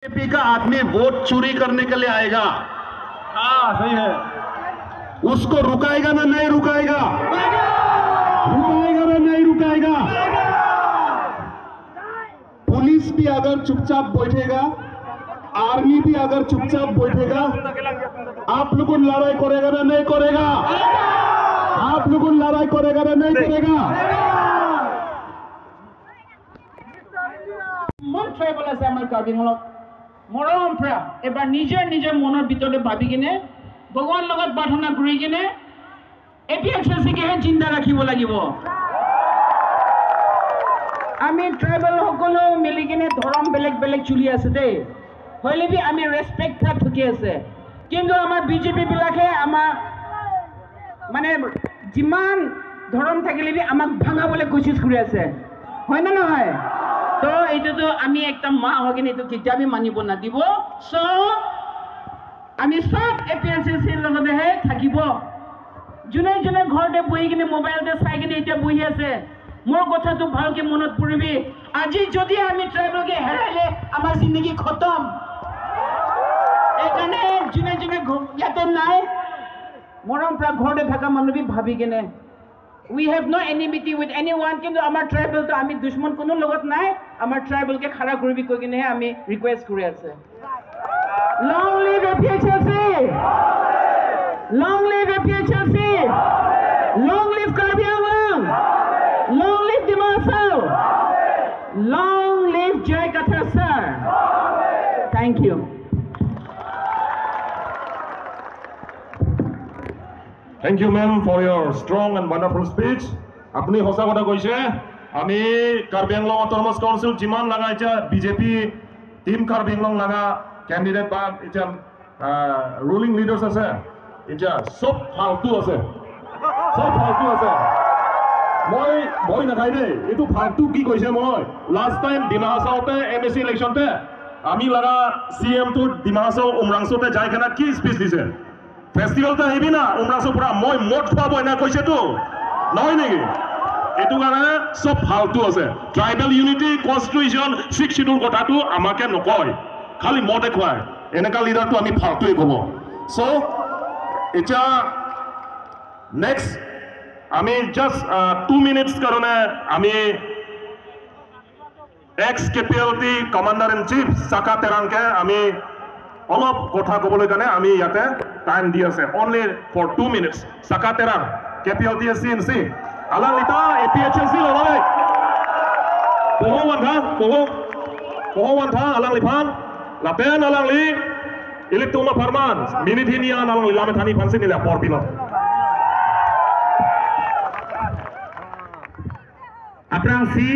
BJP का आदमी vote चोरी करने के लिए आएगा। हाँ सही है। उसको रुकाएगा ना नहीं रुकाएगा? रुकाएगा ना नहीं रुकाएगा? पुलिस भी अगर चुपचाप बैठेगा, आर्मी भी अगर चुपचाप बैठेगा, आप लोगों लड़ाई करेगा ना नहीं करेगा? आप लोगों लड़ाई करेगा ना नहीं करेगा? मन ट्राइबल আছে আমাৰ কাৰ্বিংলত মৰম পৰা এবাৰ নিজৰ মনৰ ভিতৰতে ভাবি কিনে ভগৱান লগত প্ৰাৰ্থনা কৰি কিনে এপিএছচিকে জিন্দা ৰাখিব লাগিব। আমি ট্ৰাইবেল সকলো মিলি কিনে ধৰ্ম বেলেগ বেলেগ চলি আছে দেই, হলে বি আমি ৰেসপেক্ট থাকি আছে। কিন্তু আমাৰ বিজেপি বিলাকে আমাৰ মানে যিমান ধৰ্ম থাকিলে বি আমাক ভাঙাবলৈ কোচিছ কৰি আছে, হয় না নহয়? তো এইটো আমি একটা মা হৈ কিনে এইটো কেতিয়াবি মানিব নাদিব। সো আমি সব এপিএছচিৰ লগতেহে থাকিব। যোনে যোনে ঘৰতে বহি কিনে মোবাইলতে চাই কিনে এতিয়া বহি আছে, মোৰ কথাটো ভালকে মনত পৰিবি। আজি যদি আমি ট্ৰাইবেলকে হেৰাইলে আমাৰ জিন্দগী খতম। এইকাৰণে যোনে যোনে ইয়াতে নাই মৰম পৰা ঘৰতে থকা মানুহবি ভাবি কিনে we have no enmity with anyone, কিন্তু আমাৰ ট্ৰাইবেল তো আমি দুশ্মন কোনো লগত নাই। আমাৰ ট্ৰাইবেল কে খাৰা কৰিবি কৈ কিনে আমি ৰিকুৱেষ্ট কৰি আছে। Long live APSC, long live APSC, long live Karbi Anglong, long live Dima Hasao, long live Joy Kathar sir. Thank you. Thank you, ma'am, for your strong and wonderful speech. Apni hosa kotha koise. Ami Karbi Anglong Autonomous Council jiman laga echa BJP team Karbi Anglong laga candidate ba echa ruling leaders ase. Echa sob faltu ase. Sob faltu ase. Moi na khai de. Etu faltu ki koise moi. Last time Dima Hasao te MSC election te ami laga CM to Dima Hasao Umrangso te jai kana ki speech dise. Festival তো আহিবি না উমৰাছৰ পৰা মই মদ খুৱাব এনে কৈছেতো নহয় নেকি? এইটো কাৰণে চব ফাল্টু আছে। ট্ৰাইবেল ইউনিটি কনষ্টিটিউশ্যন 6 শিডিউল কথাটো আমাকে নকয়, খালি মদে খুৱায়। এনেকা লিডাৰটো আমি ফাল্টুৱে ক'ব। চ' এতিয়া নেক্সট আমি জাষ্ট 2 মিনিটছ কাৰণে আমি x KPLT commander in chief চাকা তেৰাংকে আমি অলপ কথা ক'বলৈ কাৰণে আমি ইয়াতে টাইম দি আছে। Only for 2 minutes. চাকা তেৰাং কেপিএলটি CNC আলাং লিটা APHC লৰাই পহো wan tha alang lipan laten alang li ilik tuma farman minit hinia alang lame thani phansin ila por pilo aprang si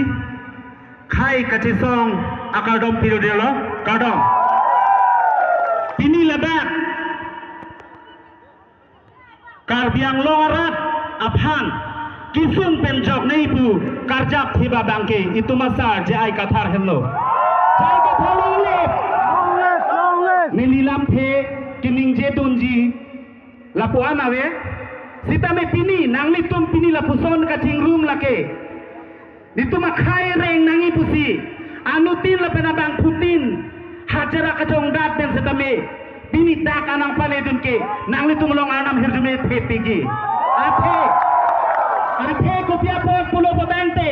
khai kachisong akadom periodelo kadom ini lebak Karbi Anglong arat aphan kisung penjok nei pu karjap thiba bangke itu masar jai kathar hello jai kathar long live nililam the kining je tunji lapuan awe sita me pini nangli tum pini lapuson kaching room lake dituma khai reng nangi pusi anutin lapena bang putin hajara kachong dat ben sita me pini tak anang pale dunke nangli tum long anam hirjume the pigi Ate kopia pot pulo potente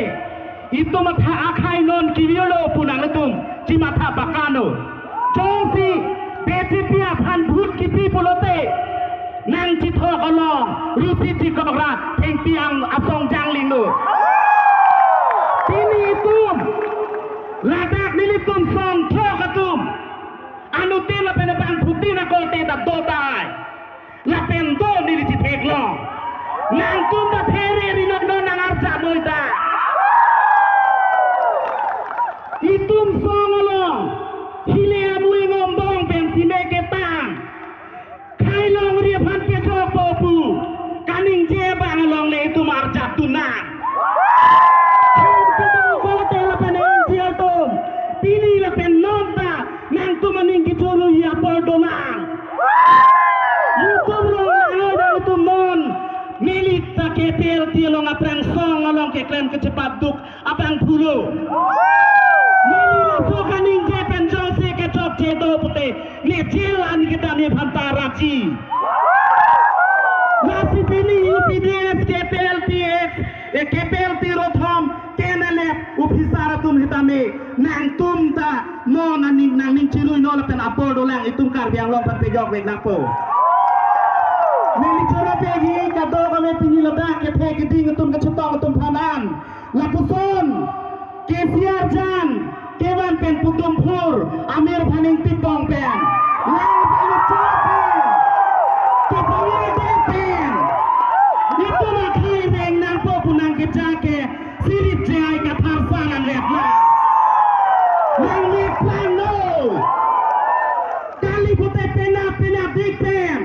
itu matha akhai non kiriolo punang letung cimatha bakano jongsi betipia phan bhut kiti pulote nang chitho kolong rusi tikobra thengpiang apong janglingu tini tum ladak nilitum song thokatum anutin la penabang putina kote ta dodai la pendo niliti theklong nang tumba phere rinono nangar jamoita itum songolong hile amui ngombong pensime ketang khailong ri phan ke chopopu kaning je bangalong le itum arja tunang ko tela panen jiatom tini la penonta nang tumaning gitulu ya pordonang itum lo itum mon milit ta ketel tilong aprang song along ke klem kecepat duk apang pulo milit so kaning je penjong se ke chop je ni jilan kita ni bantara raci. Nasi pilih UPDF, KPLTF, KPLT Rothom, KNLF, Upisara tum hitame, nang tum ta, no nang cilui no lepen apol dolang itum Karbiang Long pejok wek napo. Neli cora pegi kado kami pingi ledak ke pegi ding itum kecetong itum panan. Lapuson, KCR Jan, Kewan pen Putumpur, Amir Paning Tipong pen. Lang paling cepat. Tipongnya pen. Itu nak kering nang po punang kecake, sirit jai katarsaran letla. Lang ni plan no. Kali putih pena dik pen.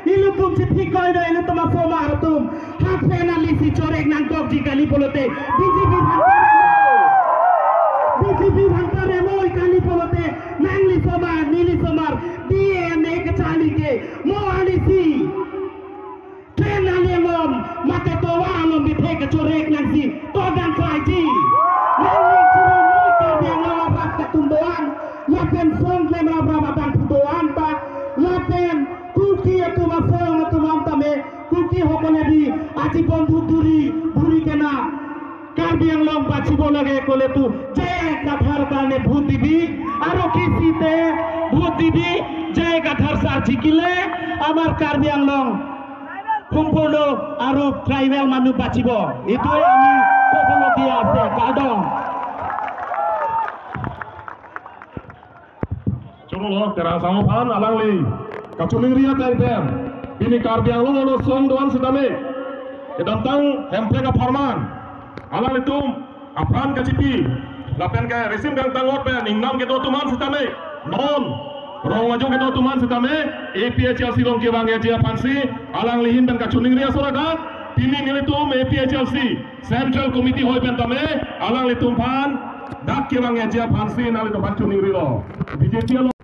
Ilu tum cipi koi do ilu tuma foma tum. Hak pena lisi corek nang kok jika li polote. BJP bantare mo kali polote. Nang li somar, nili somar. DNA kecali ke. Mo alisi. Kena lemom, maka towa alom bithe kecorek nang si. Todang klaji. Nang li curu mo Karbiang Long rak ketumbuhan. Lapen song lem rabatan putuan pa. Lapen kuki itu masong itu mamtame. Kuki hokone di aji bondhu duri kena. Karbiang Long bachibo lage kole tu jay kathar karne bhut dibi aro kisite bhut dibi jay kathar sar jikile amar Karbiang Long সম্পূর্ণ আরো tribal মানুষ বাঁচিব এটাই আমি কবলগীয়া আছে কাদম Chungo lo terang sama pan alang li. Kacuning ria teng. Ini Karbiang Long ono song doan sedame. Kedantang hemple ka farman. Alang itu apaan kacipi. Lapen ka resim kang tangot pe ningnam keto tuman sedame. Non. Rong ajo keto tuman sedame. APHLC rong ke bang ya pansi. Alang lihin dan kacuning ria soraga. Tini nilitum APHLC Central Committee hoi pentame. Alang litum pan. Dak ke bang ya pansi nalitum kacuning ria. BJP